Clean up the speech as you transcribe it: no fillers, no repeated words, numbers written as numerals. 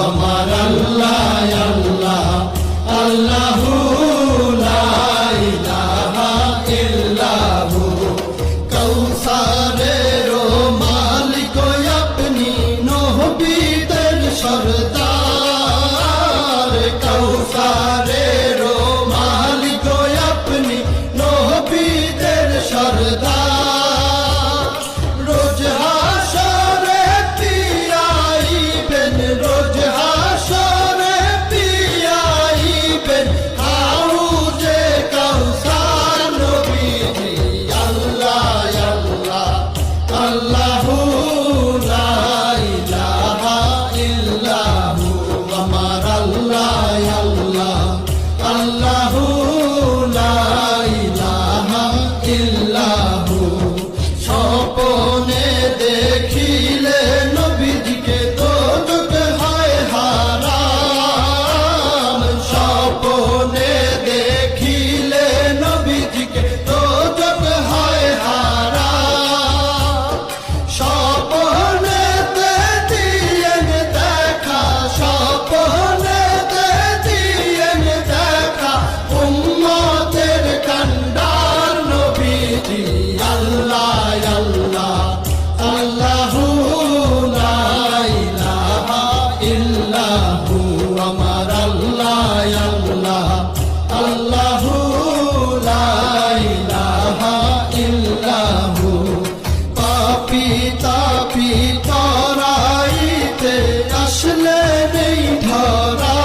আমার আল্লাহ আল্লাহ আল্লাহু লা ইলাহা ইল্লাহু কৌসারের মালিক আপনি নবীদের সরদার কৌসারের মালিক আপনি নবীদের সরদার রোজ হাসরে পিয়াইবেন রোজ হাসরে পিয়াইবেন হাউজে কাউসার নবীজি আল্লাহ আল্লাহ আল্লাহু লা ইলাহা ইল্লাহু আমার আল্লাহ আল্লাহ আল্লাহু লা ইলাহা ইল্লাহু স্বপ্নে দেখিলে নবীজিকে দোজখ হয় হারাম স্বপ্নে দেখিলে নবীজিকে দোজখ হয় হারাম স্বপ্নেতে দিয়েন দেখা স্বপ্নেতে দিয়েন দেখা উম্মতের কান্ডার নবীজি আল্লাহ আল্লাহ আল্লাহু লা ইলাহা ইল্লাহু আমার আল্লাহ আল্লাহ আল্লাহু লা ইলাহা ইল্লাহু পাপী তাপী তরাইতে আসলে নেই ধরা